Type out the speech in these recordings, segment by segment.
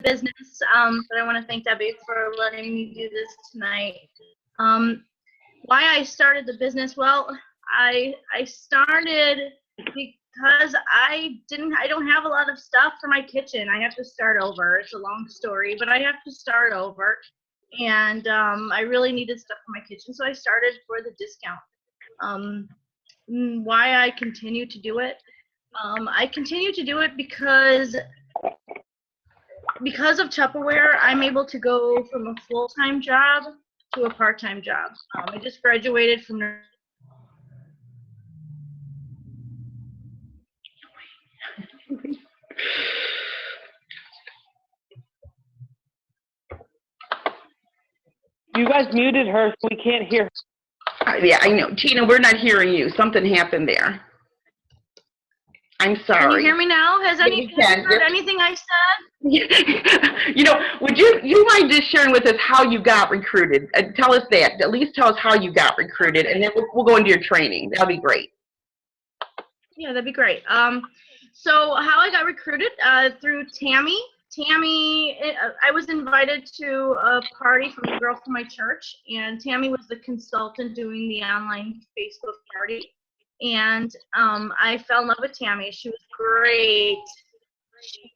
business, but I want to thank Debbie for letting me do this tonight. Why I started the business? Well, I started because I don't have a lot of stuff for my kitchen. I have to start over. It's a long story, but I have to start over, and I really needed stuff for my kitchen, so I started for the discount. Why I continue to do it? I continue to do it because of Tupperware, I'm able to go from a full-time job to a part-time job. I just graduated from You guys muted her, so we can't hear her. Yeah, I know. Tina, we're not hearing you. Something happened there. I'm sorry. Can you hear me now? Have you heard anything I said? You know, would you mind just sharing with us how you got recruited? Tell us that. At least tell us how you got recruited, and then we'll go into your training. That'll be great. Yeah, that'd be great. So how I got recruited through Tammy. I was invited to a party from a girl from my church, and Tammy was the consultant doing the online Facebook party. And I fell in love with Tammy. She was great. She,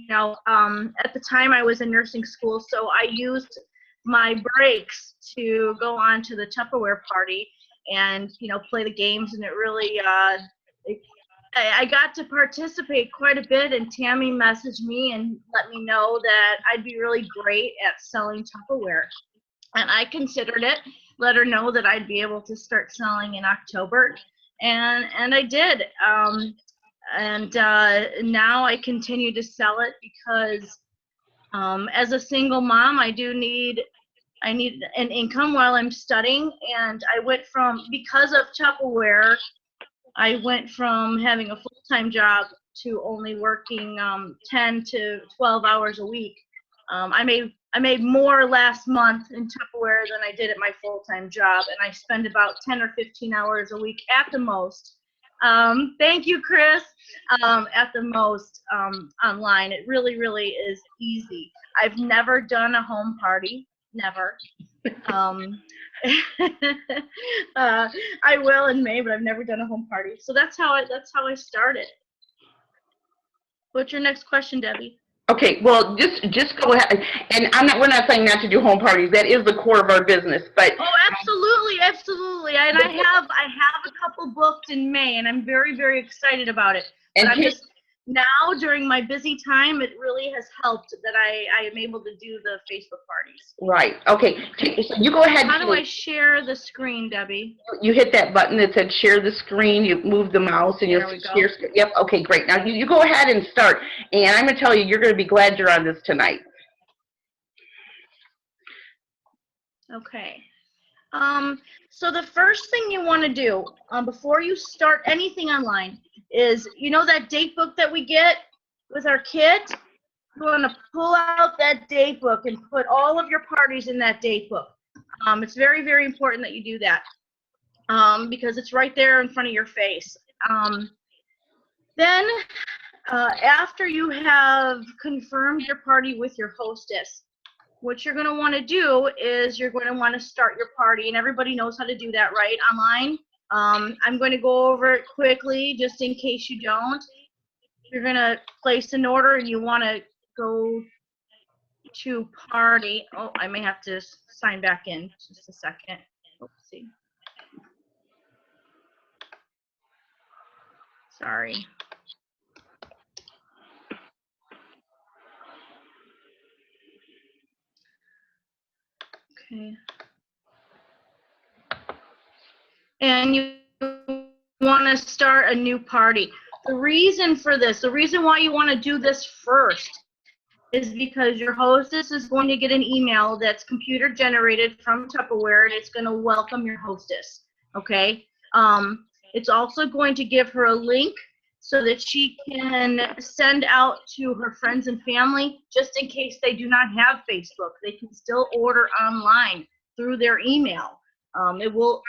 at the time I was in nursing school, so I used my breaks to go on to the Tupperware party and, play the games, and it really, I got to participate quite a bit, and Tammy messaged me and let me know that I'd be really great at selling Tupperware. And I considered it, let her know that I'd be able to start selling in October, and I did. Now I continue to sell it because as a single mom, I need an income while I'm studying, and I went from, because of Tupperware, I went from having a full-time job to only working 10 to 12 hours a week. I made more last month in Tupperware than I did at my full-time job, and I spend about 10 or 15 hours a week at the most. Thank you, Chris. At the most online. It really, really is easy. I've never done a home party, never. I will in May, but I've never done a home party. So that's how I started. What's your next question, Debbie? Okay, well, just go ahead. And we're not saying not to do home parties. That is the core of our business. But absolutely. And I have a couple booked in May, and I'm very, very excited about it. But I'm just now, during my busy time, it really has helped that I am able to do the Facebook parties. Right. Okay. So you go ahead. How do I share the screen, Debbie? You hit that button that said share the screen. You move the mouse and you'll share. Yep. Okay, great. Now you go ahead and start. And I'm going to tell you, you're going to be glad you're on this tonight. Okay. So the first thing you want to do before you start anything online is, that date book that we get with our kit? You want to pull out that date book and put all of your parties in that date book. It's very, very important that you do that because it's right there in front of your face. Then after you have confirmed your party with your hostess, what you're going to want to do is you're going to want to start your party, and everybody knows how to do that, right, online? I'm going to go over it quickly just in case you don't. You're going to place an order, and you want to go to party. Oh, I may have to sign back in just a second. Oopsie. Sorry. Okay. And you want to start a new party. The reason for this, the reason why you want to do this first is because your hostess is going to get an email that's computer generated from Tupperware, and it's going to welcome your hostess, okay? It's also going to give her a link so that she can send out to her friends and family, just in case they do not have Facebook. They can still order online through their email. It will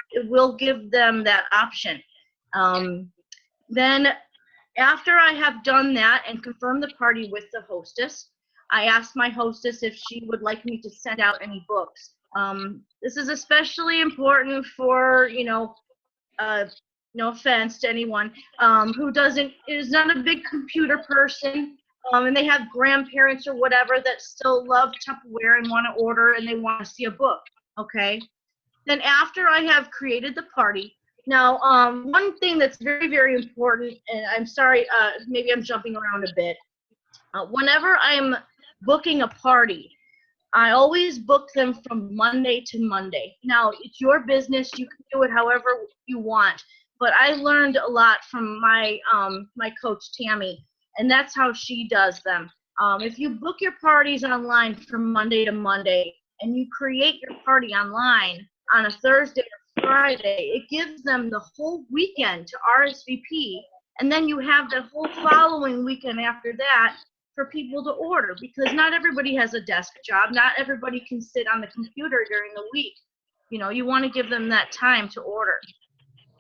give them that option. Then after I have done that and confirmed the party with the hostess, I asked my hostess if she would like me to send out any books. This is especially important for, no offense to anyone, who is not a big computer person, and they have grandparents or whatever that still love Tupperware and want to order and they want to see a book, okay? Then after I have created the party, now, one thing that's very, very important, and I'm sorry, maybe I'm jumping around a bit. Whenever I'm booking a party, I always book them from Monday to Monday. Now, it's your business. You can do it however you want. But I learned a lot from my coach, Tammy, and that's how she does them. If you book your parties online from Monday to Monday, and you create your party online on a Thursday or Friday, it gives them the whole weekend to RSVP, and then you have the whole following weekend after that for people to order, because not everybody has a desk job. Not everybody can sit on the computer during the week. You want to give them that time to order.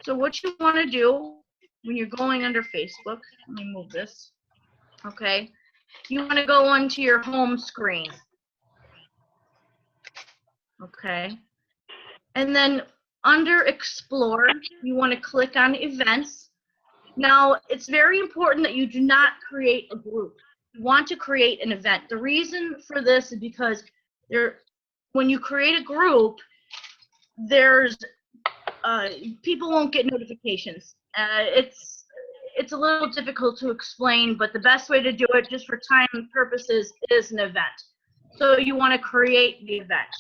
So what you want to do when you're going under Facebook, let me move this, okay? You want to go onto your home screen, okay? And then under Explore, you want to click on Events. Now, it's very important that you do not create a group. You want to create an event. The reason for this is because when you create a group, people won't get notifications. It's a little difficult to explain, but the best way to do it, just for time purposes, is an event. So you want to create the event.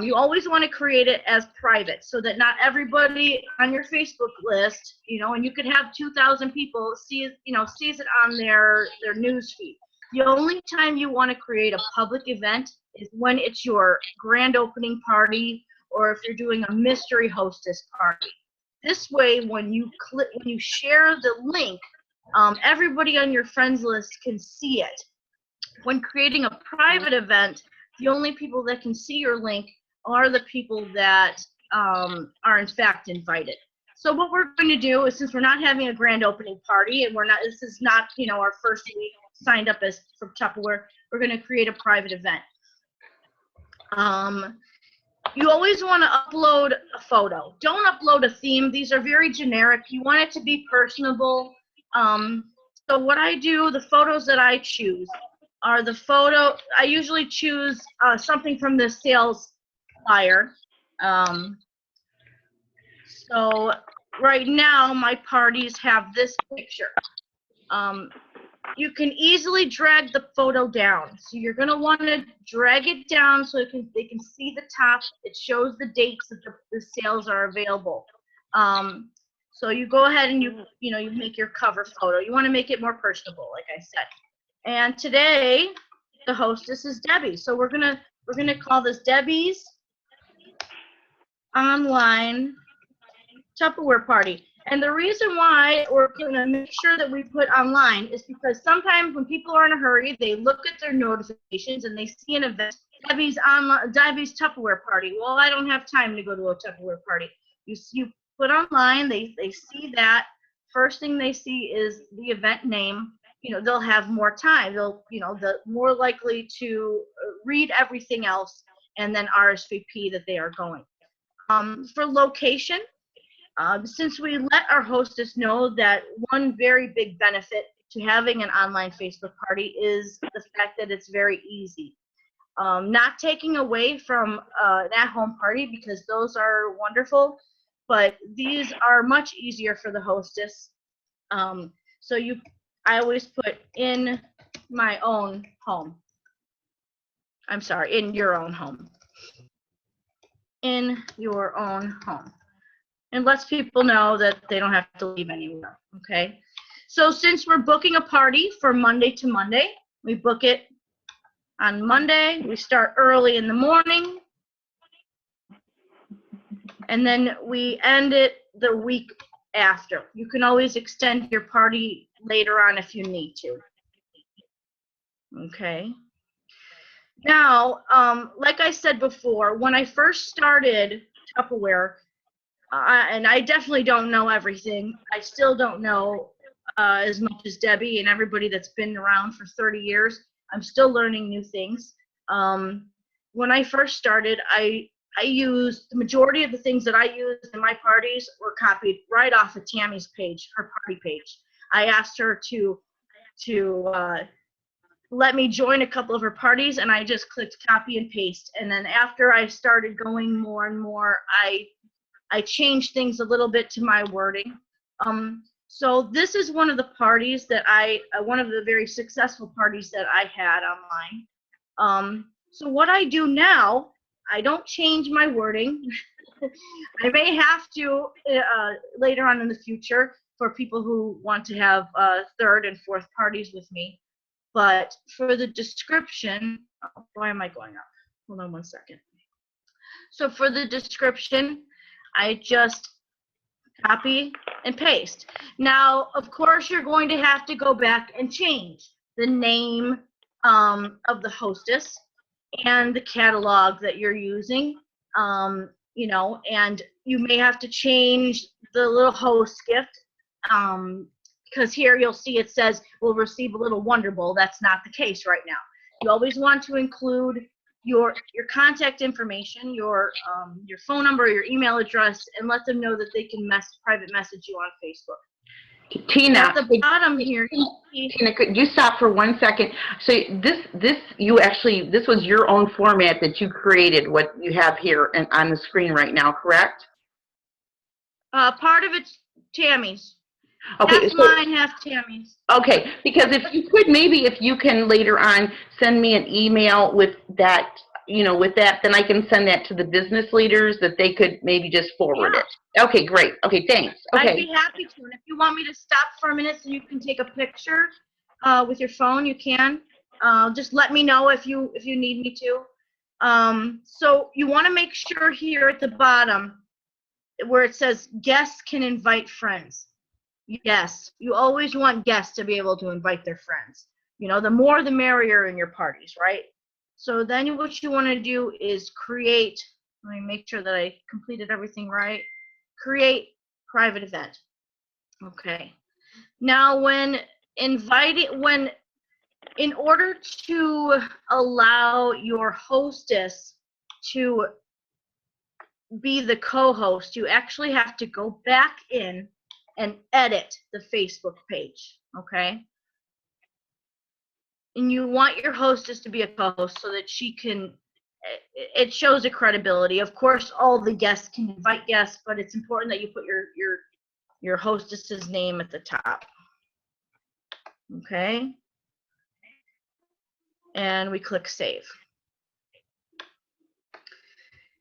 You always want to create it as private, so that not everybody on your Facebook list, and you could have 2,000 people sees it on their news feed. The only time you want to create a public event is when it's your grand opening party, or if you're doing a mystery hostess party. This way, when you share the link, everybody on your friends list can see it. When creating a private event, the only people that can see your link are the people that are in fact invited. So what we're going to do is, since we're not having a grand opening party, and this is not our first week signed up as for Tupperware, we're going to create a private event. You always want to upload a photo. Don't upload a theme. These are very generic. You want it to be personable. So what I do, the photos that I choose are I usually choose something from the sales flyer. So right now, my parties have this picture. You can easily drag the photo down. So you're going to want to drag it down so they can see the top. It shows the dates that the sales are available. So you go ahead and you make your cover photo. You want to make it more personable, like I said. And today, the hostess is Debbie. So we're gonna call this Debbie's Online Tupperware Party. And the reason why we're going to make sure that we put online is because sometimes when people are in a hurry, they look at their notifications and they see an event, Debbie's Tupperware Party. Well, I don't have time to go to a Tupperware party. You put online, they see that. First thing they see is the event name. They'll have more time. They're more likely to read everything else and then RSVP that they are going. For location, since we let our hostess know that one very big benefit to having an online Facebook party is the fact that it's very easy. Not taking away from an at-home party, because those are wonderful, but these are much easier for the hostess. I always put in my own home. I'm sorry, in your own home. In your own home. And lets people know that they don't have to leave anywhere, okay? So since we're booking a party for Monday to Monday, we book it on Monday. We start early in the morning, and then we end it the week after. You can always extend your party later on if you need to, okay? Now, like I said before, when I first started Tupperware, and I definitely don't know everything. I still don't know as much as Debbie and everybody that's been around for 30 years. I'm still learning new things. When I first started, I used the majority of the things that I used in my parties were copied right off of Tammy's page, her party page. I asked her to let me join a couple of her parties, and I just clicked copy and paste. And then after I started going more and more, I changed things a little bit to my wording. So this is one of the parties that one of the very successful parties that I had online. So what I do now, I don't change my wording. I may have to later on in the future for people who want to have third and fourth parties with me. But for the description, why am I going up? Hold on one second. So for the description, I just copy and paste. Now, of course, you're going to have to go back and change the name of the hostess and the catalog that you're using, you know, and you may have to change the little host gift, because here you'll see it says we'll receive a little Wonder Bowl. That's not the case right now. You always want to include your contact information, your phone number, your email address, and let them know that they can private message you on Facebook. Tina, At the bottom here, Tina, could you stop for 1 second? So this was your own format that you created, what you have here and on the screen right now, correct? Part of it's Tammy's. Okay, Half mine, half Tammy's. Okay, because if you can later on send me an email with that, then I can send that to the business leaders that they could maybe just forward it. Okay, great. Okay, thanks. Okay. I'd be happy to. And if you want me to stop for a minute so you can take a picture with your phone, you can. Just let me know if you need me to. So you want to make sure here at the bottom where it says guests can invite friends. Yes, you always want guests to be able to invite their friends. You know, the more the merrier in your parties, right? So then what you want to do is create, let me make sure that I completed everything right. Create private event. Okay. Now in order to allow your hostess to be the co-host, you actually have to go back in and edit the Facebook page, okay? And you want your hostess to be a co-host so that she can, it shows a credibility. Of course, all the guests can invite guests, but it's important that you put your hostess's name at the top, okay? And we click save.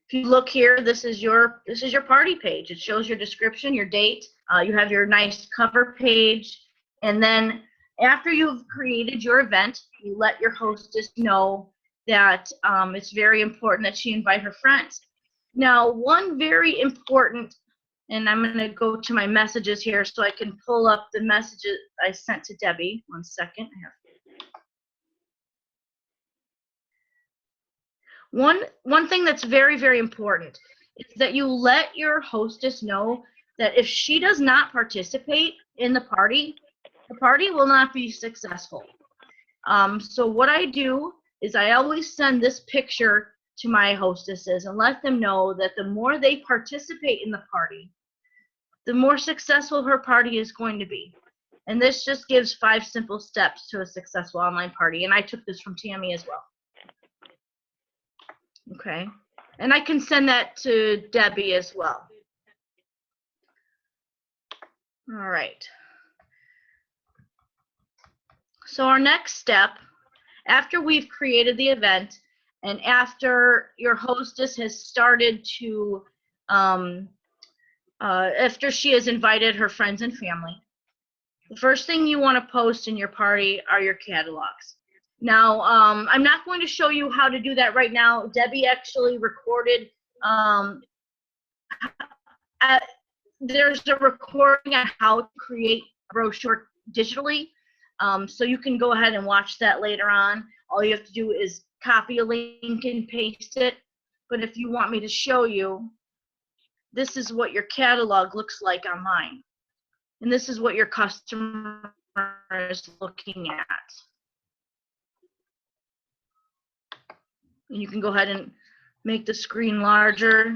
If you look here, this is your party page. It shows your description, your date. You have your nice cover page, and then after you've created your event, you let your hostess know that it's very important that she invite her friends. Now, one very important, and I'm going to go to my messages here so I can pull up the messages I sent to Debbie. 1 second. One thing that's very, very important is that you let your hostess know that if she does not participate in the party will not be successful. So what I do is I always send this picture to my hostesses and let them know that the more they participate in the party, the more successful her party is going to be. And this just gives 5 simple steps to a successful online party. And I took this from Tammy as well. Okay, and I can send that to Debbie as well. All right. So our next step, after we've created the event and after your hostess has started to, after she has invited her friends and family, the first thing you want to post in your party are your catalogs. Now, I'm not going to show you how to do that right now. Debbie actually recorded, there's a recording on how to create a brochure digitally. So you can go ahead and watch that later on. All you have to do is copy a link and paste it. But if you want me to show you, this is what your catalog looks like online. And this is what your customer is looking at. You can go ahead and make the screen larger.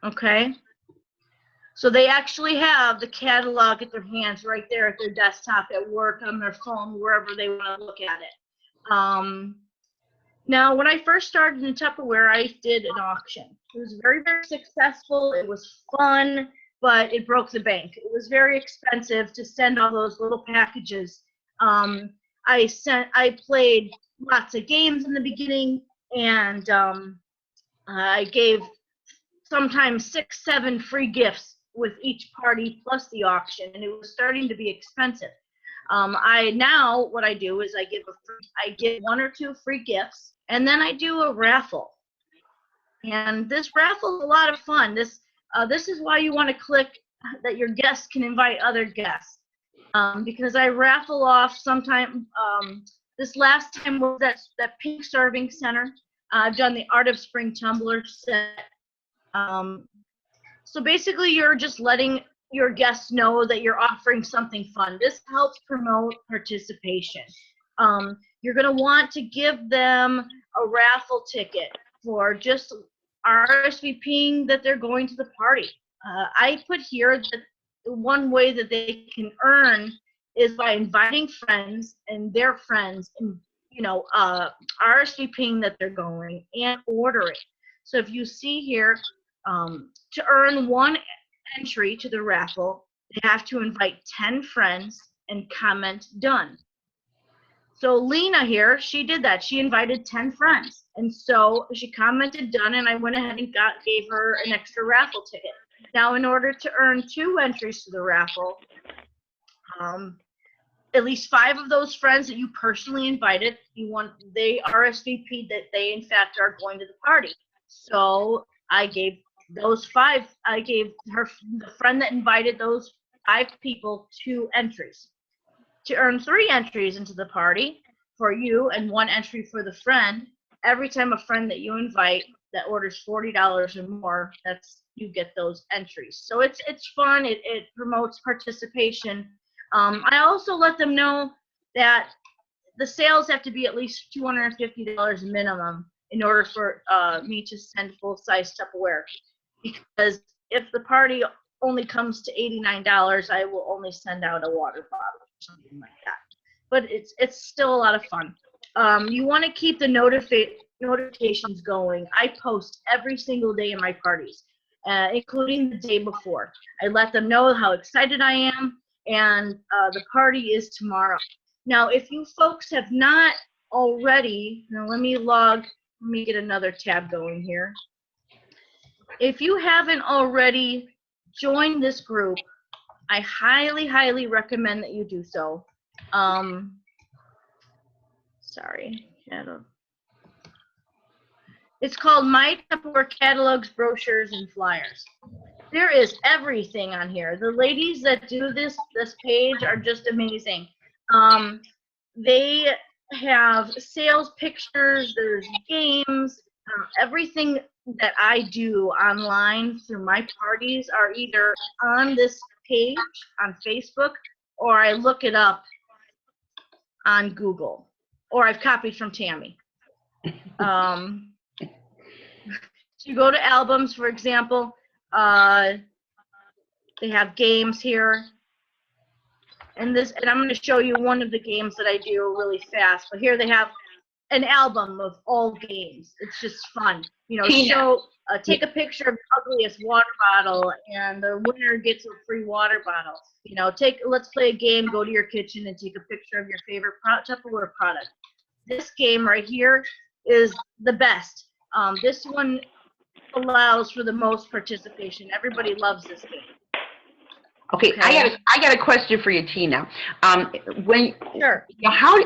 Okay. So they actually have the catalog at their hands right there at their desktop, at work, on their phone, wherever they want to look at it. Now, when I first started in Tupperware, I did an auction. It was very, very successful. It was fun, but it broke the bank. It was very expensive to send all those little packages. I played lots of games in the beginning, and I gave sometimes 6, 7 free gifts with each party plus the auction, and it was starting to be expensive. What I do is I give 1 or 2 free gifts, and then I do a raffle. And this raffle is a lot of fun. This is why you want to click that your guests can invite other guests, because I raffle off sometime. This last time was that pink serving center. I've done the Art of Spring tumbler set. So basically, you're just letting your guests know that you're offering something fun. This helps promote participation. You're going to want to give them a raffle ticket for just RSVPing that they're going to the party. I put here that one way that they can earn is by inviting friends and their friends, and RSVPing that they're going and ordering. So if you see here, to earn 1 entry to the raffle, they have to invite 10 friends and comment done. So Lena here, she did that. She invited 10 friends, and so she commented done, and I went ahead and gave her an extra raffle ticket. Now, in order to earn 2 entries to the raffle, at least 5 of those friends that you personally invited, they RSVP'd that they in fact are going to the party. So I gave those 5. I gave the friend that invited those 5 people 2 entries. To earn 3 entries into the party for you and 1 entry for the friend, every time a friend that you invite that orders $40 or more, you get those entries. So it's fun. It promotes participation. I also let them know that the sales have to be at least $250 minimum in order for me to send full-size Tupperware. Because if the party only comes to $89, I will only send out a water bottle or something like that. But it's still a lot of fun. You want to keep the notifications going. I post every single day in my parties, including the day before. I let them know how excited I am, and the party is tomorrow. Now, if you folks have not already, let me get another tab going here. If you haven't already joined this group, I highly, highly recommend that you do so. Sorry. It's called My Tupperware Catalogs, Brochures, and Flyers. There is everything on here. The ladies that do this page are just amazing. They have sales pictures, there's games, everything that I do online through my parties are either on this page on Facebook, or I look it up on Google, or I've copied from Tammy. So you go to albums, for example, they have games here. And I'm going to show you one of the games that I do really fast. But here they have an album of all games. It's just fun. Take a picture of the ugliest water bottle, and the winner gets a free water bottle. Let's play a game. Go to your kitchen and take a picture of your favorite Tupperware product. This game right here is the best. This one allows for the most participation. Everybody loves this game. Okay, I got a question for you, Tina. Sure. How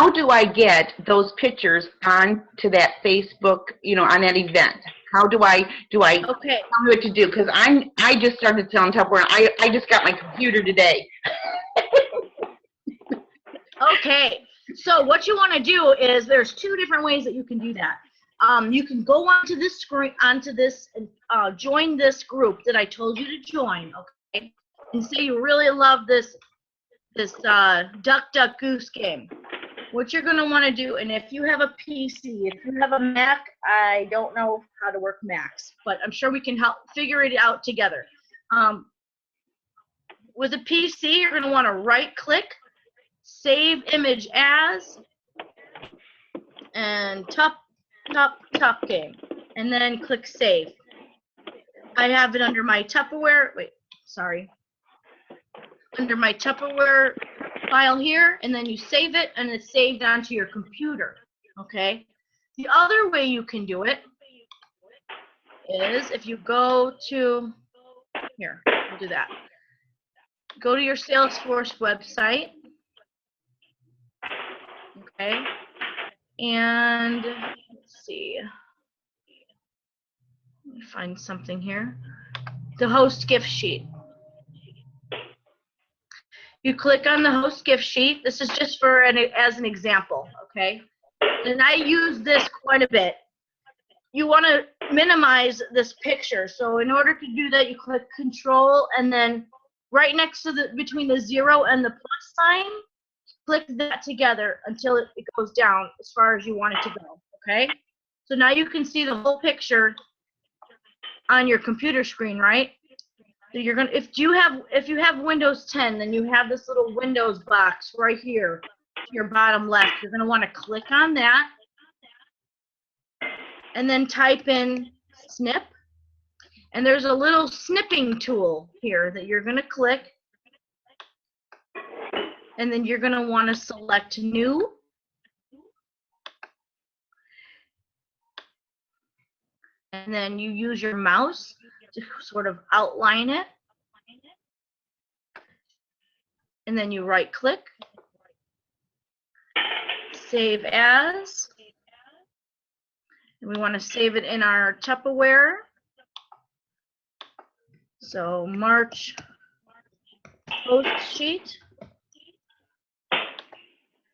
do I get those pictures onto that Facebook, on that event? How do I tell me what to do? Because I just started selling Tupperware. I just got my computer today. Okay, so what you want to do is there's 2 different ways that you can do that. You can go onto this screen, and join this group that I told you to join, okay? And say you really love this Duck Duck Goose game. what you're going to want to do, and if you have a PC, if you have a Mac, I don't know how to work Macs, but I'm sure we can help figure it out together. With a PC, you're going to want to right-click, save image as, and top game, and then click save. I have it under my Tupperware. Wait, sorry. Under my Tupperware file here, and then you save it, and it's saved onto your computer. Okay. The other way you can do it is if you go to here. We'll do that. Go to your Salesforce website. Okay. And let's see. Let me find something here. The host gift sheet. You click on the host gift sheet. This is just for as an example, okay? And I use this quite a bit. You want to minimize this picture. So in order to do that, you click Control, and then right next to between the 0 and the plus sign, click that together until it goes down as far as you want it to go, okay? So now you can see the whole picture on your computer screen, right? So you're gonna, if you have Windows 10, then you have this little Windows box right here to your bottom left. You're gonna want to click on that, and then type in snip. And there's a little snipping tool here that you're gonna click, and then you're gonna want to select new. And then you use your mouse to sort of outline it. And then you right click, save as. And we want to save it in our Tupperware. So March host sheet.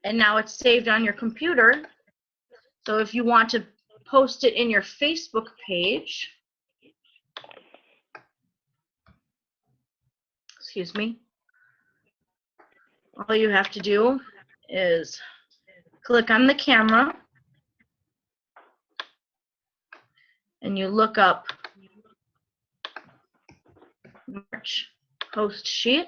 And now it's saved on your computer. So if you want to post it in your Facebook page, excuse me, all you have to do is click on the camera and you look up March host sheet.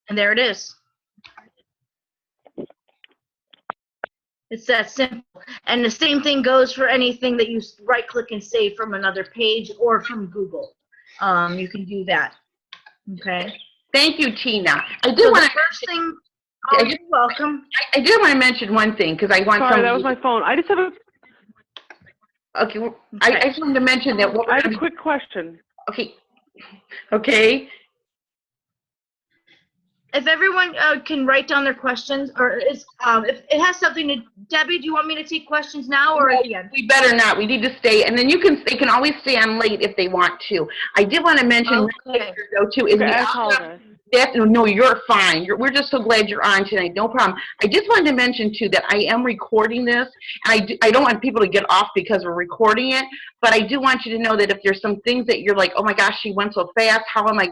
And there it is. It's that simple. And the same thing goes for anything that you right click and save from another page or from Google. You can do that. Okay. Thank you, Tina. I do So want the to first thing, oh, you're welcome. I do want to mention one thing because I want Sorry, that was my phone. I just have a, Okay, well, I just wanted to mention that what I we're had a quick question. Okay. Okay. If everyone can write down their questions, or if it has something to, Debbie, do you want me to take questions now or at the end? We better not. We need to stay, and then they can always stay on late if they want to. I did want to mention Okay. though too is Okay, we I also apologize. no, you're fine. We're just so glad you're on tonight. No problem. I just wanted to mention too that I am recording this, and I don't want people to get off because we're recording it. But I do want you to know that if there's some things that you're like, oh my gosh, she went so fast. How am I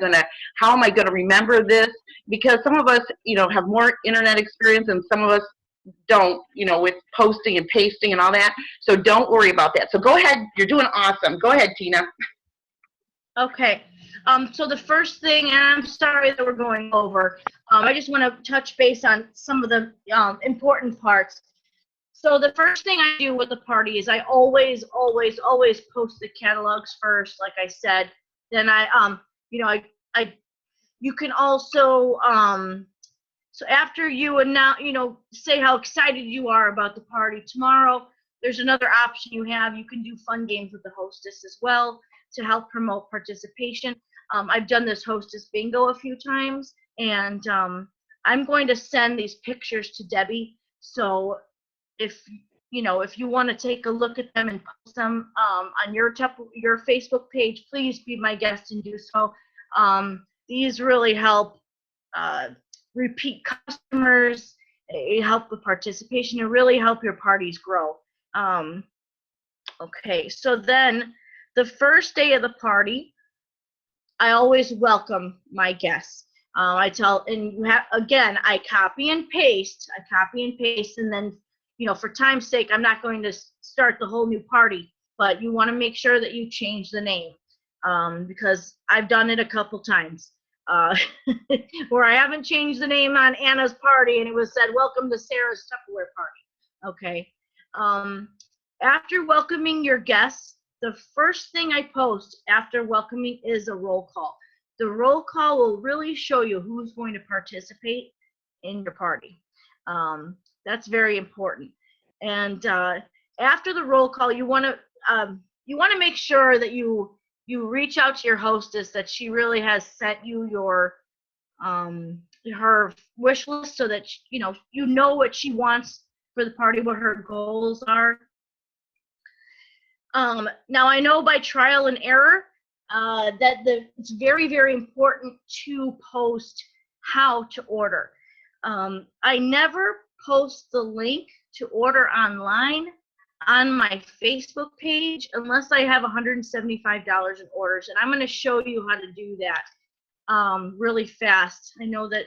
gonna remember this? Because some of us, have more internet experience, and some of us don't, with posting and pasting and all that. So don't worry about that. So go ahead. You're doing awesome. Go ahead, Tina. Okay. So the first thing, and I'm sorry that we're going over, I just want to touch base on some of the important parts. So the first thing I do with the party is I always post the catalogs first, like I said. Then you can also, so after you announce, say how excited you are about the party tomorrow, there's another option you have. You can do fun games with the hostess as well to help promote participation. I've done this hostess bingo a few times, and I'm going to send these pictures to Debbie. So if you want to take a look at them and post them on your Facebook page, please be my guest and do so. These really help repeat customers, help with participation, and really help your parties grow. Okay, so then the first day of the party, I always welcome my guests. I tell, and you have, again, I copy and paste, and then, for time's sake, I'm not going to start the whole new party, but you want to make sure that you change the name, because I've done it a couple times, where I haven't changed the name on Anna's party, and it was said, welcome to Sarah's Tupperware party, okay? After welcoming your guests, the first thing I post after welcoming is a roll call. The roll call will really show you who's going to participate in your party. That's very important. And after the roll call, you want to make sure that you reach out to your hostess, that she really has sent you your her wish list, so that you know what she wants for the party, what her goals are. Now I know by trial and error that it's very, very important to post how to order. I never post the link to order online on my Facebook page unless I have $175 in orders, and I'm going to show you how to do that really fast. I know that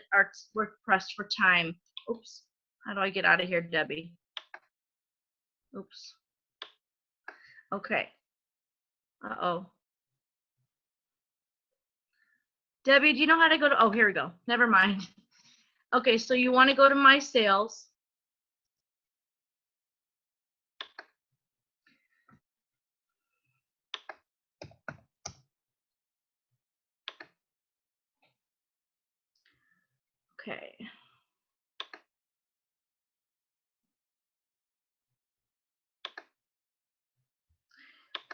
we're pressed for time. Oops. How do I get out of here, Debbie? Oops. Okay. Uh-oh. Debbie, do you know how to go to, oh, here we go. Never mind. Okay, so you want to go to My Sales. Okay.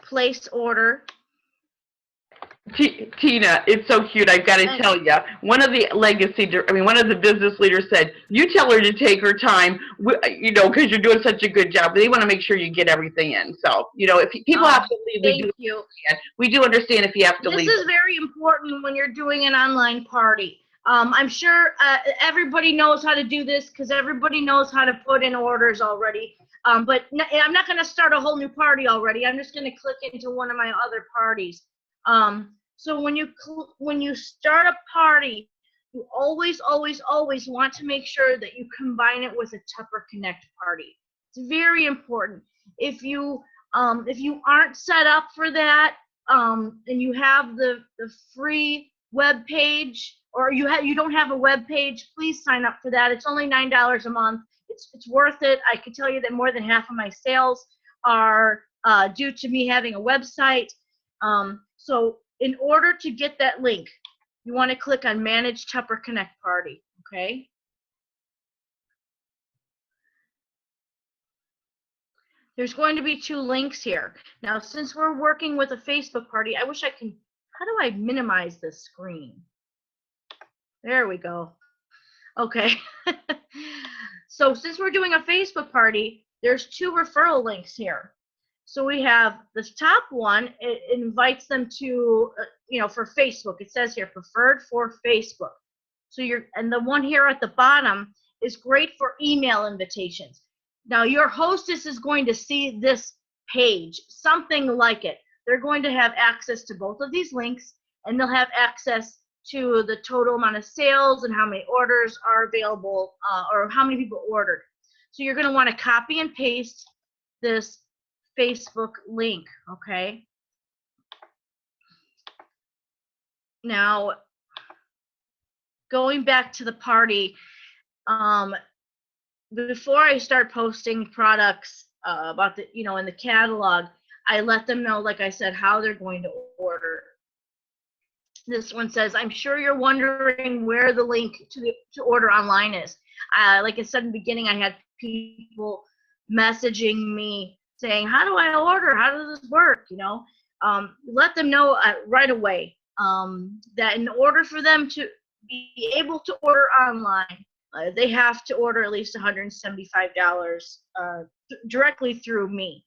Place order. Tina, it's so cute. I've got to tell you, one of the business leaders said, you tell her to take her time, because you're doing such a good job. They want to make sure you get everything in. So, if people have to leave, we do understand if you have to leave. This is very important when you're doing an online party. I'm sure everybody knows how to do this because everybody knows how to put in orders already. But I'm not going to start a whole new party already. I'm just going to click into one of my other parties. So when you start a party, you always want to make sure that you combine it with a Tupper Connect party. It's very important. If you aren't set up for that, and you have the free web page, or you don't have a web page, please sign up for that. It's only $9 a month. It's worth it. I can tell you that more than half of my sales are due to me having a website. So in order to get that link, you want to click on Manage Tupper Connect Party, okay? There's going to be 2 links here. Now, since we're working with a Facebook party, I wish I can, how do I minimize this screen? There we go. Okay. So since we're doing a Facebook party, there's 2 referral links here. So we have this top one, it invites them to, for Facebook. It says here, preferred for Facebook. So and the one here at the bottom is great for email invitations. Now your hostess is going to see this page, something like it. They're going to have access to both of these links, and they'll have access to the total amount of sales and how many orders are available, or how many people ordered. So you're going to want to copy and paste this Facebook link, okay? Now, going back to the party, before I start posting products about the, in the catalog, I let them know, like I said, how they're going to order. This one says, I'm sure you're wondering where the link to order online is. Like I said in the beginning, I had people messaging me saying, how do I order? How does this work? Let them know right away that in order for them to be able to order online, they have to order at least $175 directly through me.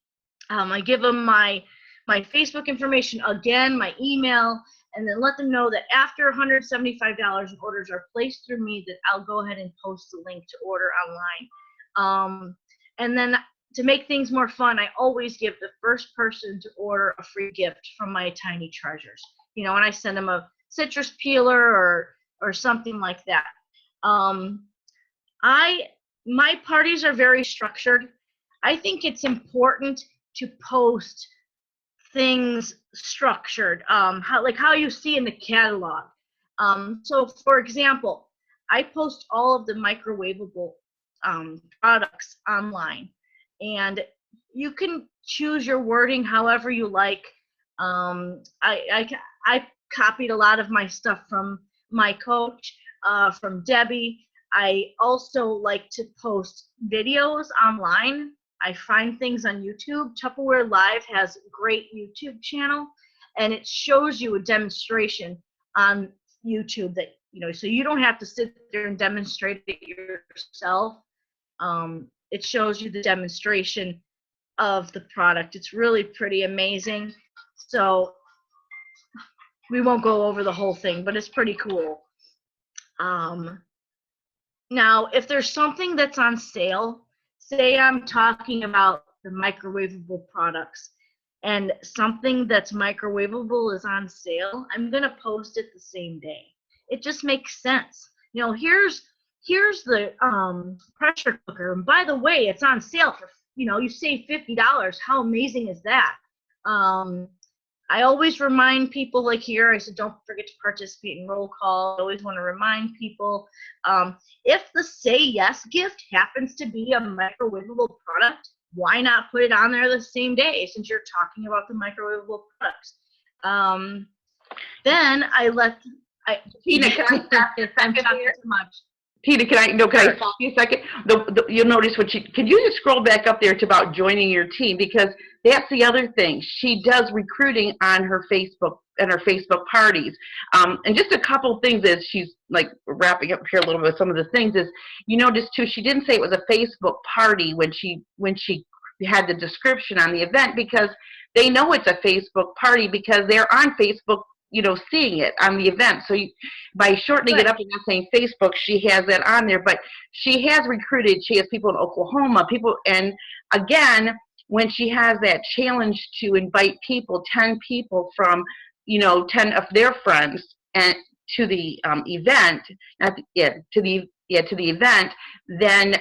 I give them my Facebook information, again, my email, and then let them know that after $175 in orders are placed through me, that I'll go ahead and post the link to order online. And then to make things more fun, I always give the first person to order a free gift from my Tiny Treasures. And I send them a citrus peeler or or something like that. My parties are very structured. I think it's important to post things structured, how you see in the catalog. So for example, I post all of the microwavable products online, and you can choose your wording however you like. I copied a lot of my stuff from my coach, from Debbie. I also like to post videos online. I find things on YouTube. Tupperware Live has a great YouTube channel, and it shows you a demonstration on YouTube that, so you don't have to sit there and demonstrate it yourself. It shows you the demonstration of the product. It's really pretty amazing. So we won't go over the whole thing, but it's pretty cool. Now, if there's something that's on sale, say I'm talking about the microwavable products, and something that's microwavable is on sale, I'm going to post it the same day. It just makes sense. Here's the pressure cooker, and by the way, it's on sale for, you save $50. How amazing is that? I always remind people, like here, I said, don't forget to participate in roll call. I always want to remind people, if the Say Yes gift happens to be a microwavable product, why not put it on there the same day, since you're talking about the microwavable products? Then Tina, can I stop you? I'm talking too much. Tina, can I stop you a second? You'll notice can you just scroll back up there to about joining your team, because that's the other thing. She does recruiting on her Facebook and her Facebook parties. And just a couple things as she's like wrapping up here a little bit, some of the things is, you notice too, she didn't say it was a Facebook party when she had the description on the event, because they know it's a Facebook party because they're on Facebook, seeing it on the event. So by shortening it up and not saying Facebook, she has that on there. But she has recruited. She has people in Oklahoma, and again, when she has that challenge to invite 10 people from, 10 of their friends and to the event, to the event, then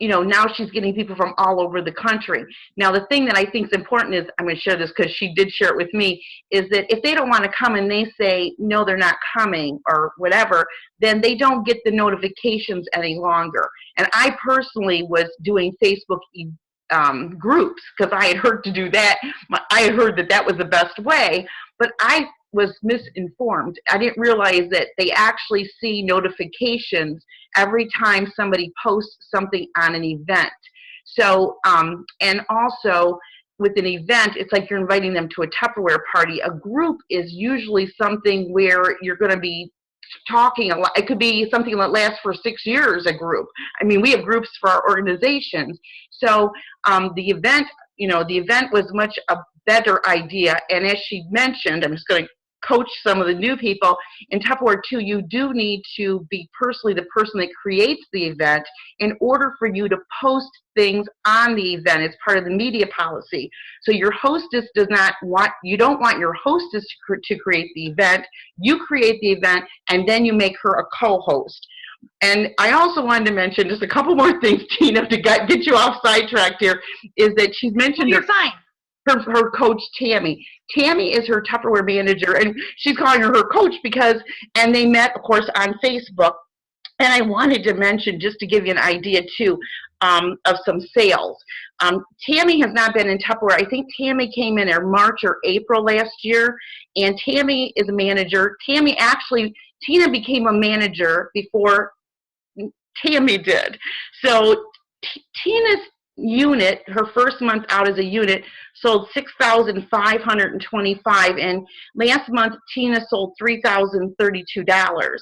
now she's getting people from all over the country. Now, the thing that I think is important is, I'm going to share this because she did share it with me, is that if they don't want to come and they say, no, they're not coming or whatever, then they don't get the notifications any longer. And I personally was doing Facebook groups because I had heard to do that. I had heard that was the best way, but I was misinformed. I didn't realize that they actually see notifications every time somebody posts something on an event. So, and also with an event, it's like you're inviting them to a Tupperware party. A group is usually something where you're going to be talking a lot. It could be something that lasts for 6 years, a group. I mean, we have groups for our organizations. So the event was much a better idea. And as she mentioned, I'm just going to coach some of the new people in Tupperware too. You do need to be personally the person that creates the event in order for you to post things on the event. It's part of the media policy. So your hostess you don't want your hostess to create the event. You create the event and then you make her a co-host. And I also wanted to mention just a couple more things, Tina, to get you off sidetracked here, is that she's mentioned you're fine. Her coach, Tammy. Tammy is her Tupperware manager, and she's calling her coach and they met, of course, on Facebook. And I wanted to mention, just to give you an idea, too, of some sales. Tammy has not been in Tupperware. I think Tammy came in March or April last year, and Tammy is a manager. Tina became a manager before Tammy did. So Tina's unit, her first month out as a unit, sold $6,525, and last month Tina sold $3,032.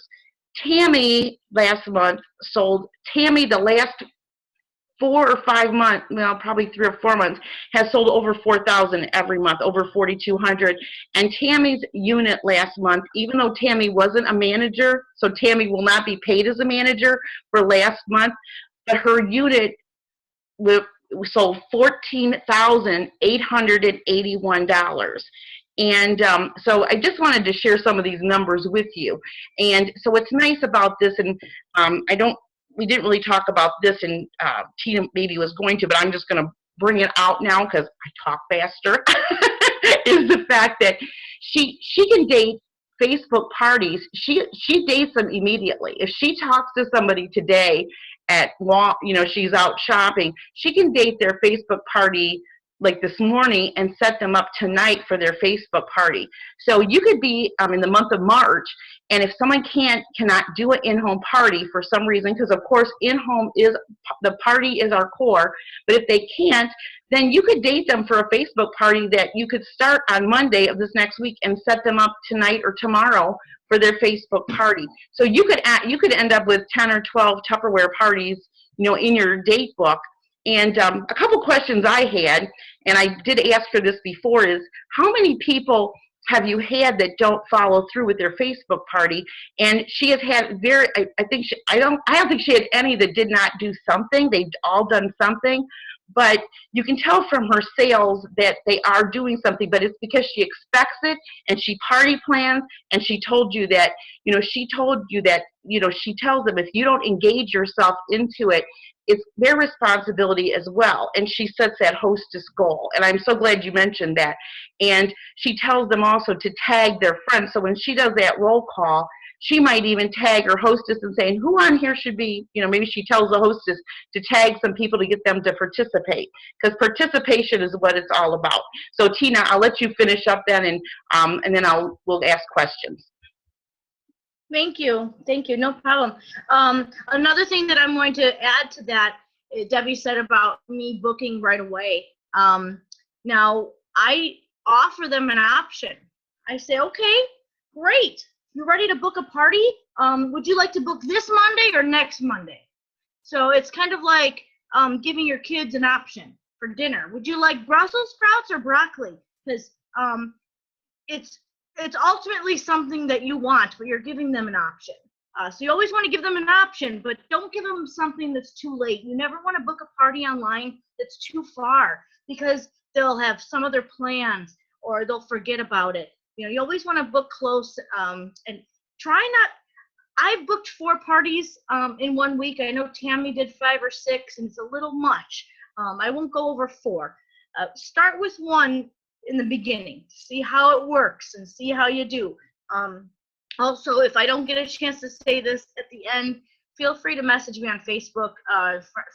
Tammy last month the last 4 or 5 months, well, probably 3 or 4 months, has sold over 4,000 every month, over 4,200. And Tammy's unit last month, even though Tammy wasn't a manager, so Tammy will not be paid as a manager for last month, but her unit sold $14,881. And so I just wanted to share some of these numbers with you. And so what's nice about this, and we didn't really talk about this, and Tina maybe was going to, but I'm just going to bring it out now because I talk faster, is the fact that she can date Facebook parties. She dates them immediately. If she talks to somebody today she's out shopping, she can date their Facebook party like this morning and set them up tonight for their Facebook party. So you could be in the month of March, and if someone cannot do an in-home party for some reason, because of course in-home is the party is our core, but if they can't, then you could date them for a Facebook party that you could start on Monday of this next week and set them up tonight or tomorrow for their Facebook party. So you could end up with 10 or 12 Tupperware parties, in your date book. And a couple questions I had, and I did ask her this before, is how many people have you had that don't follow through with their Facebook party? And she has had I don't think she had any that did not do something. They've all done something, but you can tell from her sales that they are doing something, but it's because she expects it, and she party plans, and she told you that, she tells them if you don't engage yourself into it, it's their responsibility as well. And she sets that hostess goal. And I'm so glad you mentioned that. And she tells them also to tag their friends. So when she does that roll call, she might even tag her hostess and saying, who on here should be, maybe she tells the hostess to tag some people to get them to participate. Because participation is what it's all about. So Tina, I'll let you finish up then, and then we'll ask questions. Thank you. No problem. Another thing that I'm going to add to that, Debbie said about me booking right away. Now, I offer them an option. I say, okay, great. You're ready to book a party? Would you like to book this Monday or next Monday? So it's kind of like giving your kids an option for dinner. Would you like Brussels sprouts or broccoli? Because it's ultimately something that you want, but you're giving them an option. So you always want to give them an option, but don't give them something that's too late. You never want to book a party online that's too far, because they'll have some other plans or they'll forget about it. You always want to book close, and try not. I've booked 4 parties in 1 week. I know Tammy did 5 or 6, and it's a little much. I won't go over 4. Start with 1 in the beginning, see how it works and see how you do. Also, if I don't get a chance to say this at the end, feel free to message me on Facebook,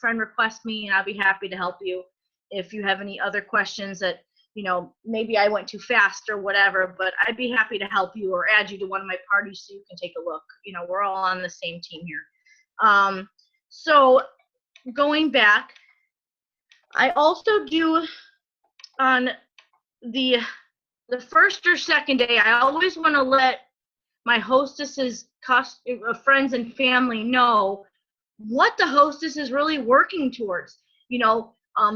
friend request me, and I'll be happy to help you if you have any other questions that, maybe I went too fast or whatever, but I'd be happy to help you or add you to one of my parties so you can take a look. We're all on the same team here. So going back, I also do on the first or second day, I always want to let my hostesses, friends and family know what the hostess is really working towards.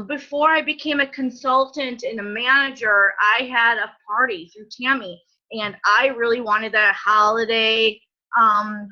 Before I became a consultant and a manager, I had a party through Tammy, and I really wanted a holiday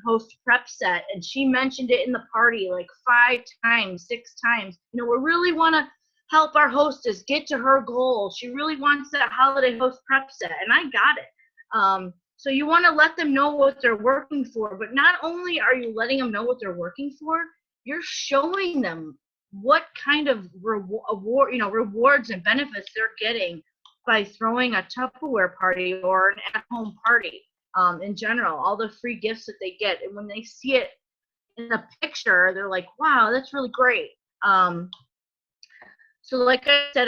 host prep set, and she mentioned it in the party like 5 times, 6 times. We really want to help our hostess get to her goal. She really wants that holiday host prep set, and I got it. So you want to let them know what they're working for, but not only are you letting them know what they're working for, you're showing them what kind of rewards and benefits they're getting by throwing a Tupperware party or an at-home party. In general, all the free gifts that they get, and when they see it in a picture, they're like, wow, that's really great. So like I said,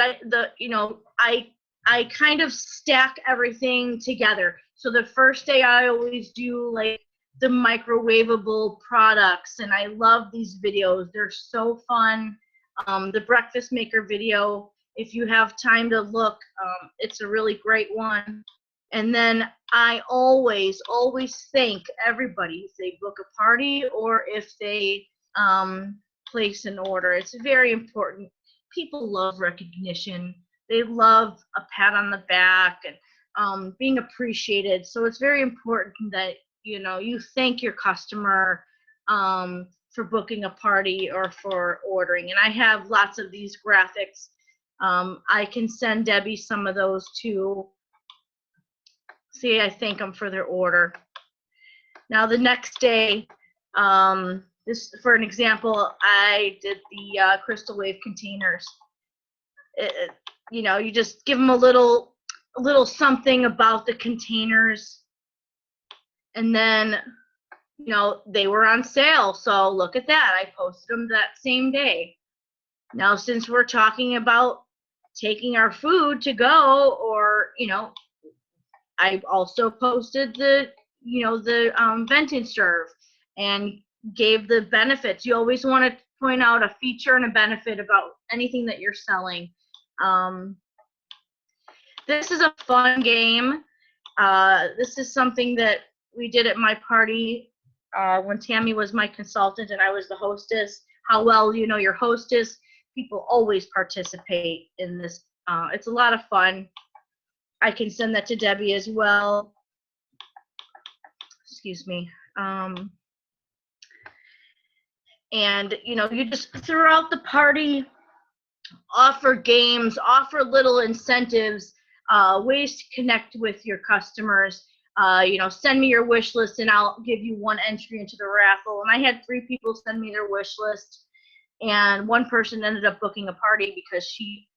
I kind of stack everything together. So the first day I always do like the microwavable products, and I love these videos. They're so fun. The breakfast maker video, if you have time to look, it's a really great one. And then I always thank everybody if they book a party or if they place an order. It's very important. People love recognition. They love a pat on the back and being appreciated. So it's very important that you thank your customer for booking a party or for ordering. And I have lots of these graphics. I can send Debbie some of those too. See, I thank them for their order. Now the next day, this for an example, I did the Crystal Wave containers. You know, you just give them a little something about the containers, and then, you know, they were on sale. So look at that. I posted them that same day. Now, since we're talking about taking our food to go, or, you know, I also posted the, you know, the vent and serve, and gave the benefits. You always want to point out a feature and a benefit about anything that you're selling. This is a fun game. This is something that we did at my party when Tammy was my consultant and I was the hostess. How well you know your hostess. People always participate in this. It's a lot of fun. I can send that to Debbie as well. Excuse me. And, you know, you just throughout the party offer games, offer little incentives, ways to connect with your customers. You know, send me your wish list and I'll give you one entry into the raffle. And I had 3 people send me their wish list, and one person ended up booking a party because she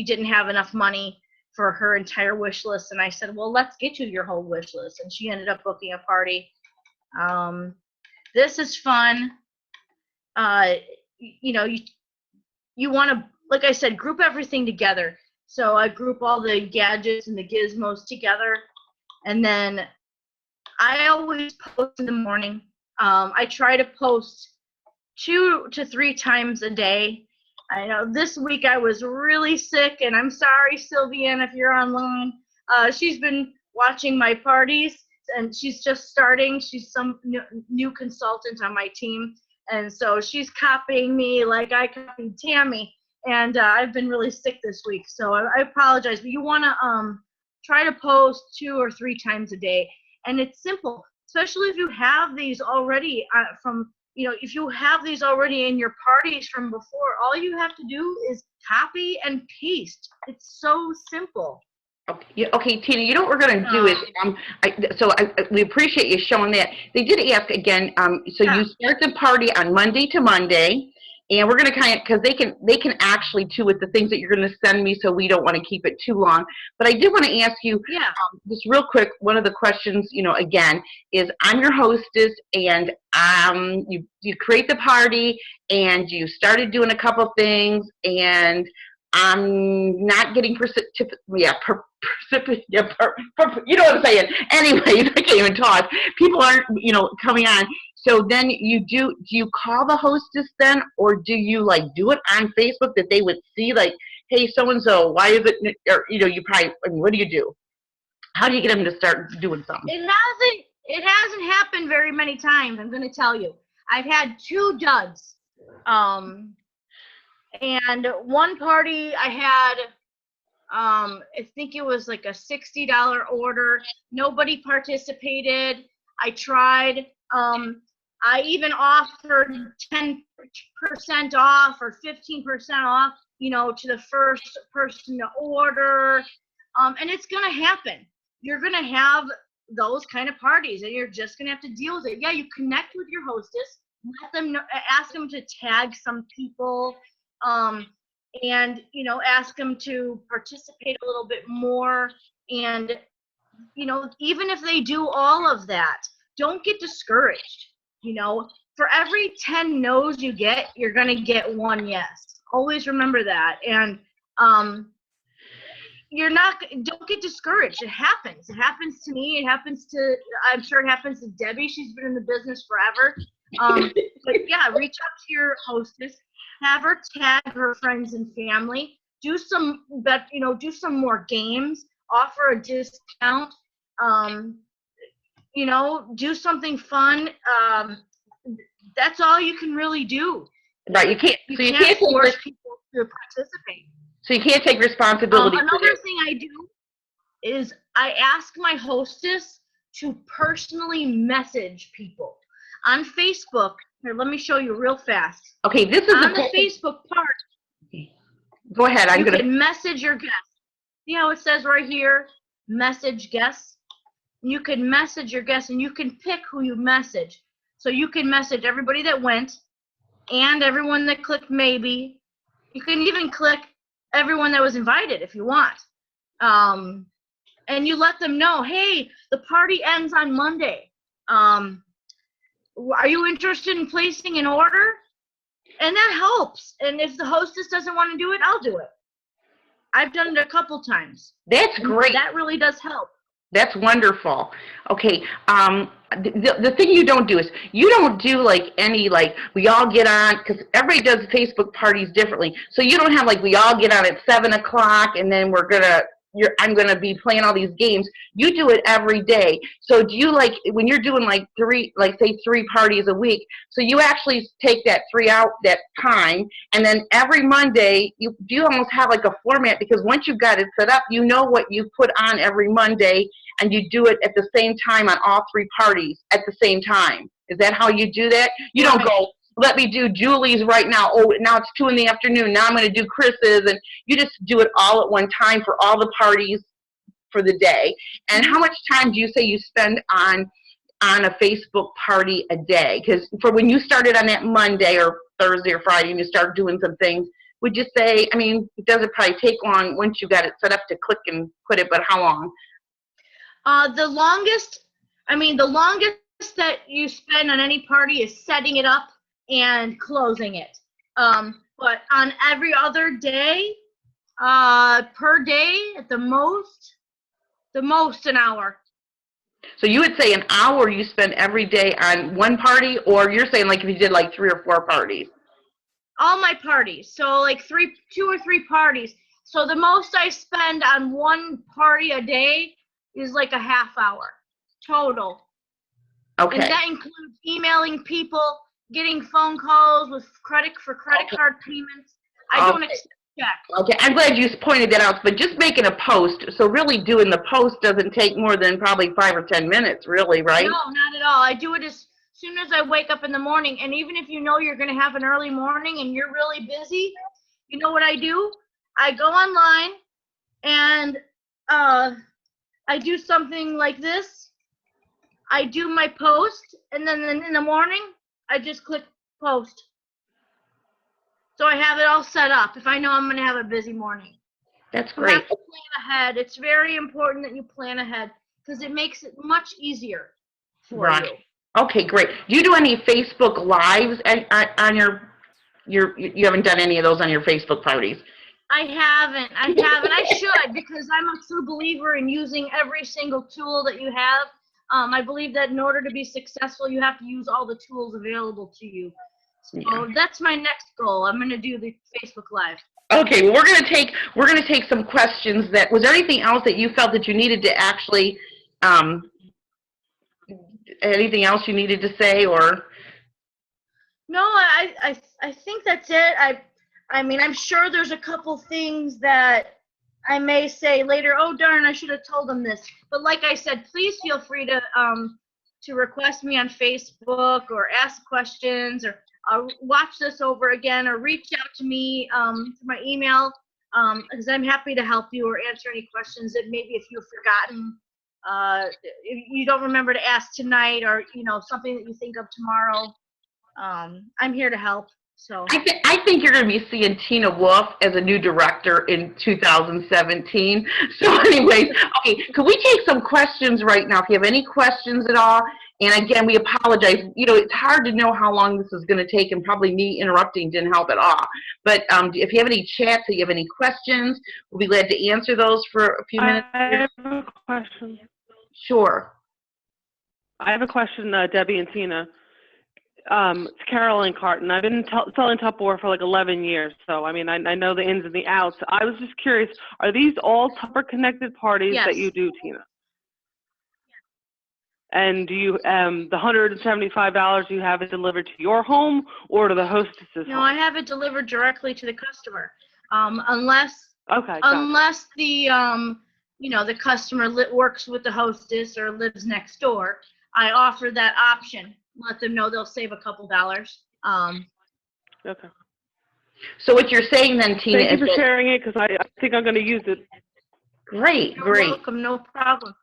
didn't have enough money for her entire wish list. And I said, well, let's get you your whole wish list. And she ended up booking a party. This is fun. You know, you want to, like I said, group everything together. So I group all the gadgets and the gizmos together. And then I always post in the morning. I try to post 2 to 3 times a day. I know this week I was really sick, and I'm sorry, Sylvian, if you're online. She's been watching my parties, and she's just starting. She's some new consultant on my team, and so she's copying me like I copied Tammy. And I've been really sick this week, so I apologize. But you want to try to post 2 or 3 times a day, and it's simple, especially if you have these already if you have these already in your parties from before. All you have to do is copy and paste. It's so simple. Okay, Tina, you know what we're going to do is, we appreciate you showing that. They did ask again, so you start the party on Monday to Monday, and we're going to kind of, because they can actually, too, with the things that you're going to send me, so we don't want to keep it too long. But I did want to ask you, just real quick, one of the questions, you know, again, is I'm your hostess, and you create the party, and you started doing a couple things, and I'm not getting you know what I'm saying. Anyways, I can't even talk. People aren't, you know, coming on. So then do you call the hostess then, or do you like do it on Facebook that they would see, like, hey, so-and-so, why is it, or, you know, you probably, I mean, what do you do? How do you get them to start doing something? It hasn't happened very many times, I'm going to tell you. I've had 2 duds. And one party I had, I think it was like a $60 order. Nobody participated. I tried. I even offered 10% off or 15% off, you know, to the first person to order. And it's going to happen. You're going to have those kind of parties, and you're just going to have to deal with it. Yeah, you connect with your hostess, let them know, ask them to tag some people, and, you know, ask them to participate a little bit more. And, you know, even if they do all of that, don't get discouraged. You know, for every 10 no's you get, you're going to get 1 yes. Always remember that. And don't get discouraged. It happens. It happens to me. It happens to, I'm sure it happens to Debbie. She's been in the business forever. But yeah, reach out to your hostess, have her tag her friends and family, do some more games, offer a discount, you know, do something fun. That's all you can really do. Right. You can't force people to participate. So you can't take responsibility. Another thing I do is I ask my hostess to personally message people on Facebook. Here, let me show you real fast. Okay, this is on the Facebook part. Go ahead. You can message your guests. See how it says right here? message guests. You can message your guests, and you can pick who you message. So you can message everybody that went and everyone that clicked maybe. You can even click everyone that was invited if you want. And you let them know, hey, the party ends on Monday. Are you interested in placing an order? And that helps. And if the hostess doesn't want to do it, I'll do it. I've done it a couple times. That's great. That really does help. That's wonderful. Okay. The thing you don't do is you don't do like any, like, we all get on, because everybody does Facebook parties differently. So you don't have like, we all get on at 7 o'clock and then I'm going to be playing all these games. You do it every day. So do you, like, when you're doing like say 3 parties a week, so you actually take that that time, and then every Monday, do you almost have like a format, because once you've got it set up, you know what you put on every Monday, and you do it at the same time on all 3 parties at the same time. Is that how you do that? You don't go, let me do Julie's right now. Oh, now it's 2 in the afternoon. Now I'm going to do Chris's. And you just do it all at one time for all the parties for the day. And how much time do you say you spend on a Facebook party a day? Because for when you started on that Monday or Thursday or Friday and you start doing some things, would you say, I mean, it doesn't probably take long once you got it set up to click and put it, but how long? The longest that you spend on any party is setting it up and closing it. But on every other day, per day, at the most an hour. So you would say an hour you spend every day on one party, or you're saying like if you did like 3 or 4 parties? All my parties. So like 2 or 3 parties. So the most I spend on one party a day is like a half hour total. Okay. And that includes emailing people, getting phone calls with credit card payments. I don't accept checks. Okay, I'm glad you pointed that out, but just making a post, so really doing the post doesn't take more than probably 5 or 10 minutes, really, right? No, not at all. I do it as soon as I wake up in the morning, and even if you know you're going to have an early morning and you're really busy, you know what I do? I go online and I do something like this. I do my post, and then in the morning, I just click post. So I have it all set up if I know I'm going to have a busy morning. That's You have great. to plan ahead. It's very important that you plan ahead because it makes it much easier for you. Okay, great. Do you do any Facebook Lives on you haven't done any of those on your Facebook parties? I haven't. I should, because I'm a true believer in using every single tool that you have. I believe that in order to be successful, you have to use all the tools available to you. So that's my next goal. I'm going to do the Facebook Live. Okay, well, we're going to take some questions. Was there anything else that you felt that you needed to actually, anything else you needed to say, or? No, I think that's it. I mean, I'm sure there's a couple things that I may say later, oh darn, I should have told them this. But like I said, please feel free to request me on Facebook or ask questions or watch this over again or reach out to me to my email because I'm happy to help you or answer any questions that maybe if you've forgotten, if you don't remember to ask tonight or, you know, something that you think of tomorrow. I'm here to help. So I think you're going to be seeing Tina Wolf as a new director in 2017. So anyways, okay, could we take some questions right now? If you have any questions at all, and again, we apologize. You know, it's hard to know how long this is going to take, and probably me interrupting didn't help at all. But if you have any chats or you have any questions, we'll be glad to answer those for a few minutes. I have a question. Sure. I have a question, Debbie and Tina. It's Carolyn Carton. I've been selling Tupperware for like 11 years, so I mean, I know the ins and the outs. I was just curious, are these all Tupper connected parties that you do, Tina? And do you, the $175 you have it delivered to your home or to the hostess's home? No, I have it delivered directly to the customer, unless the you know, the customer works with the hostess or lives next door. I offer that option. Let them know they'll save a couple dollars. Okay. So what you're saying then, Tina, thank you for sharing it because I think I'm going to use it. Great, You're great. welcome, no problem.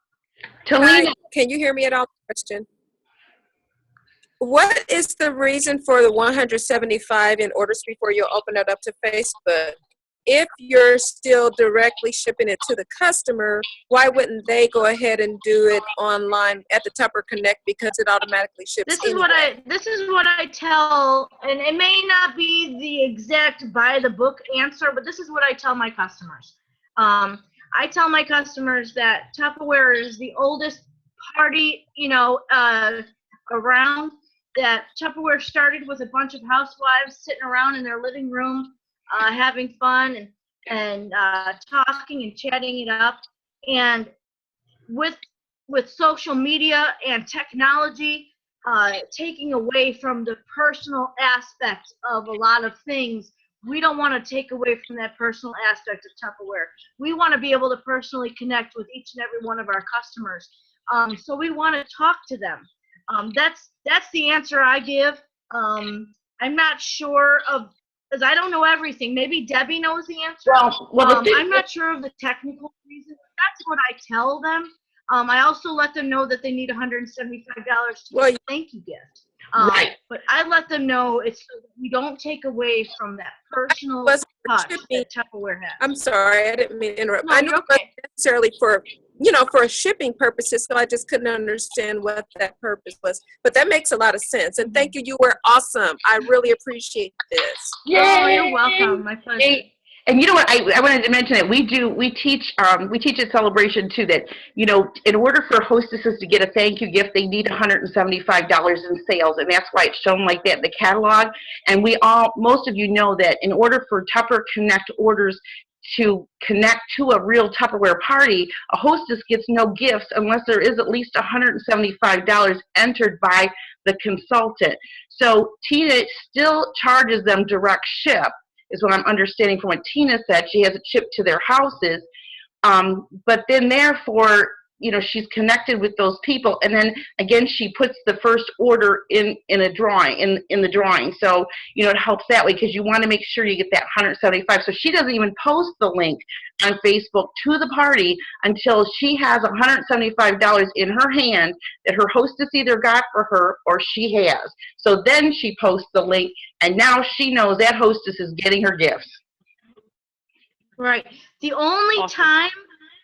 Talina, Hi, can you hear me at all? Question. What is the reason for the 175 in orders before you open it up to Facebook? If you're still directly shipping it to the customer, why wouldn't they go ahead and do it online at the Tupper Connect because it automatically ships This is anyway? what I tell, and it may not be the exact by the book answer, but this is what I tell my customers. I tell my customers that Tupperware is the oldest party, around. That Tupperware started with a bunch of housewives sitting around in their living room, having fun and talking and chatting it up. And with social media and technology taking away from the personal aspect of a lot of things, we don't want to take away from that personal aspect of Tupperware. We want to be able to personally connect with each and every one of our customers. So we want to talk to them. That's the answer I give. I'm not sure of, because I don't know everything. Maybe Debbie knows the answer. well, I'm not sure of the technical reason. That's what I tell them. I also let them know that they need $175 to Well, get a thank you gift. Right. But I let them know it's so that we don't take away from that personal was touch shipping. that Tupperware has. I'm sorry, I didn't mean to interrupt. No, I knew you're it wasn't okay. necessarily for shipping purposes, so I just couldn't understand what that purpose was. But that makes a lot of sense. And thank you. You were awesome. I really appreciate this. Oh, you're welcome. My pleasure. Yay. And you know what, I wanted to mention that we teach at Celebration too that, in order for hostesses to get a thank you gift, they need $175 in sales. And that's why it's shown like that in the catalog. And most of you know that in order for Tupper Connect orders to connect to a real Tupperware party, a hostess gets no gifts unless there is at least $175 entered by the consultant. So Tina still charges them direct ship, is what I'm understanding from what Tina said. She has it shipped to their houses. But then therefore, she's connected with those people. And then again, she puts the first order in a drawing, in the drawing. So, it helps that way because you want to make sure you get that 175. So she doesn't even post the link on Facebook to the party until she has $175 in her hand that her hostess either got for her or she has. So then she posts the link, and now she knows that hostess is getting her gifts. Right. The only Awesome. time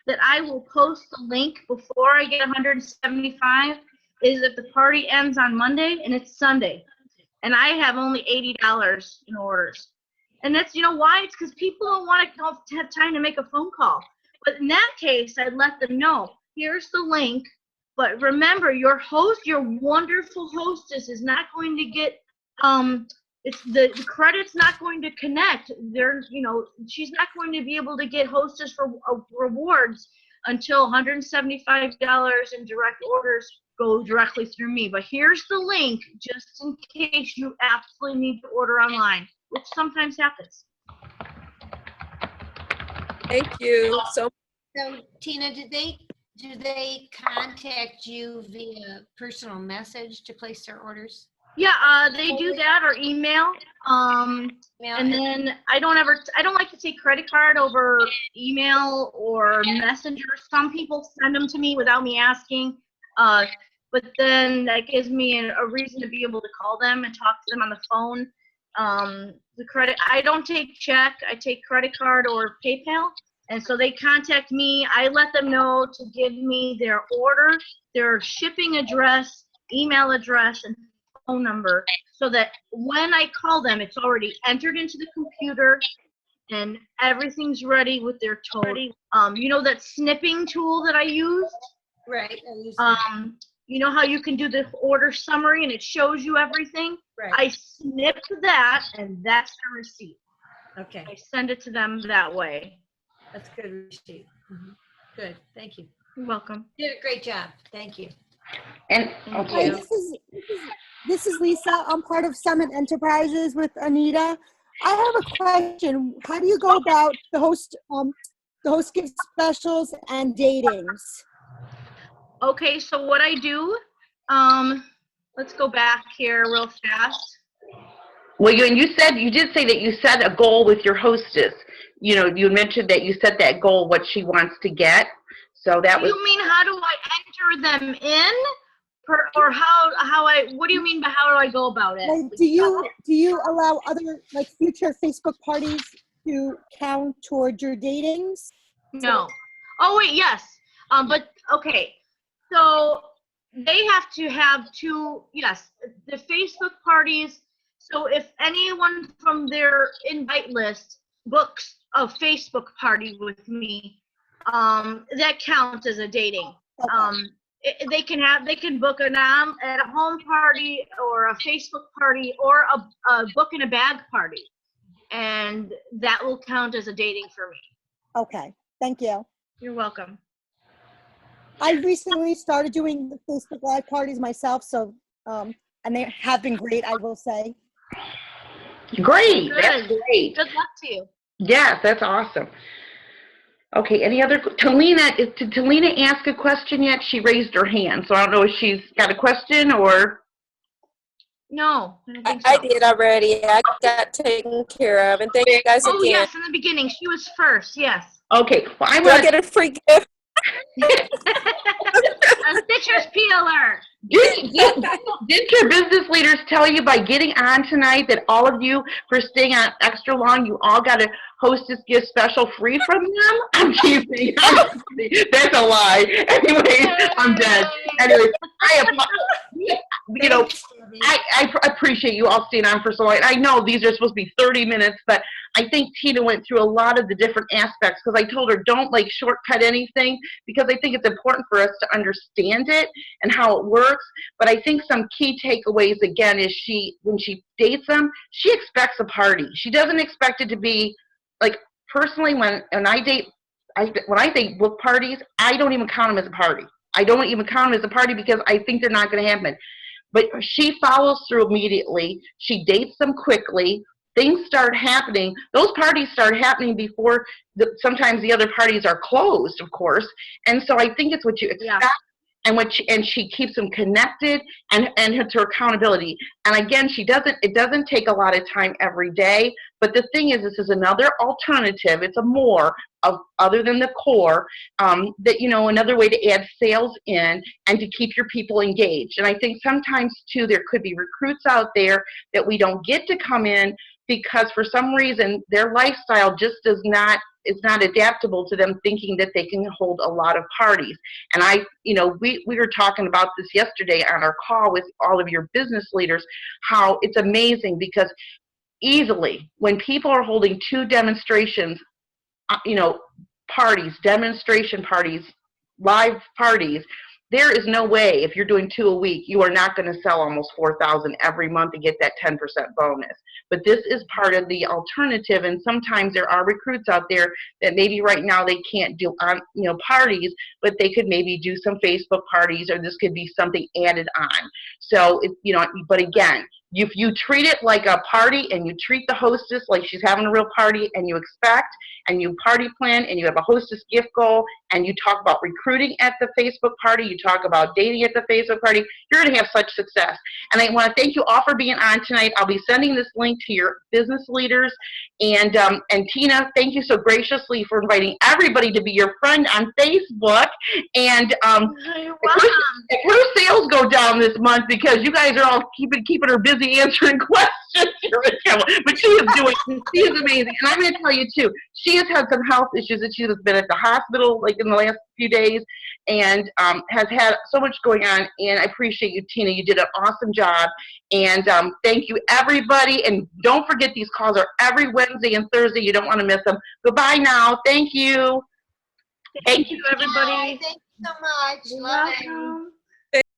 that I will post the link before I get 175 is if the party ends on Monday and it's Sunday, and I have only $80 in orders. And that's, why? It's because people don't want to have time to make a phone call. But in that case, I'd let them know, here's the link, but remember, your wonderful hostess is not going to get, it's the credit's not going to connect. She's not going to be able to get hostess for rewards until $175 in direct orders go directly through me. But here's the link, just in case you absolutely need to order online, which sometimes happens. Thank you. So Tina, do they contact you via personal message to place their orders? Yeah, they do that, or email. And then I don't like to take credit card over email or messenger. Some people send them to me without me asking. But then that gives me a reason to be able to call them and talk to them on the phone. I don't take check. I take credit card or PayPal. And so they contact me. I let them know to give me their order, their shipping address, email address, and phone number, so that when I call them, it's already entered into the computer and everything's ready with their total. That snipping tool that I used? Right. You know how you can do the order summary and it shows you everything? Right. I snip that, and that's the receipt. Okay. I send it to them that way. That's good receipt. Good. Thank you. You're welcome. You did a great job. Thank you. And Thank okay. you. This is Lisa. I'm part of Summit Enterprises with Anita. I have a question. How do you go about the host gift specials and datings? Okay, so what I do, let's go back here real fast. Well, you did say that you set a goal with your hostess. You know, you mentioned that you set that goal, what she wants to get. So that was. You mean how do I enter them in? Or what do you mean by how do I go about it? Like, do you allow other, like, future Facebook parties to count towards your datings? No. Oh wait, yes. But okay. So they have to have yes, the Facebook parties. So if anyone from their invite list books a Facebook party with me, that counts as a dating. They can book at a home party or a Facebook party or a book in a bag party, and that will count as a dating for me. Okay, thank you. You're welcome. I recently started doing the Facebook Live parties myself, so and they have been great, I will say. Great. Good. That's great. Good luck to you. Yes, that's awesome. Okay, any other? Did Talina ask a question yet? She raised her hand, so I don't know if she's got a question or. No, I don't think so. I did already. I got taken care of. And thank you guys again. Oh, yes, in the beginning. She was first, yes. Okay, well, I Do I want get a free gift? A citrus peeler. Didn't your business leaders tell you by getting on tonight that all of you, for staying on extra long, you all got a hostess gift special free from them? I'm teasing. That's a lie. Anyways, I'm dead. Anyways, I appreciate you all staying on for so long. I know these are supposed to be 30 minutes, but I think Tina went through a lot of the different aspects because I told her don't like shortcut anything because I think it's important for us to understand it and how it works. But I think some key takeaways again is when she dates them, she expects a party. She doesn't expect it to be like, personally when I date book parties, I don't even count them as a party. I don't even count them as a party because I think they're not going to happen. But she follows through immediately. She dates them quickly. Things start happening. Those parties start happening before sometimes the other parties are closed, of course. And so I think it's what you expect. Yeah. And she keeps them connected and it's her accountability. And again, it doesn't take a lot of time every day. But the thing is, this is another alternative. It's a more of other than the core that, another way to add sales in and to keep your people engaged. And I think sometimes too, there could be recruits out there that we don't get to come in because for some reason their lifestyle just is not adaptable to them thinking that they can hold a lot of parties. And we were talking about this yesterday on our call with all of your business leaders, how it's amazing because easily when people are holding 2 demonstrations, demonstration parties, live parties, there is no way if you're doing 2 a week, you are not going to sell almost 4,000 every month and get that 10% bonus. But this is part of the alternative, and sometimes there are recruits out there that maybe right now they can't do parties, but they could maybe do some Facebook parties, or this could be something added on. So but again, if you treat it like a party and you treat the hostess like she's having a real party and you expect and you party plan and you have a hostess gift goal and you talk about recruiting at the Facebook party, you talk about dating at the Facebook party, you're going to have such success. And I want to thank you all for being on tonight. I'll be sending this link to your business leaders. And Tina, thank you so graciously for inviting everybody to be your friend on Facebook. And if her sales go down this month because you guys are all keeping her busy answering questions, but she is amazing. And I'm going to tell you too, she has had some health issues that she has been at the hospital like in the last few days and has had so much going on. And I appreciate you, Tina. You did an awesome job. And thank you, everybody. And don't forget, these calls are every Wednesday and Thursday. You don't want to miss them. Goodbye now. Thank you. Thank you, everybody. Thank you so much. Love it.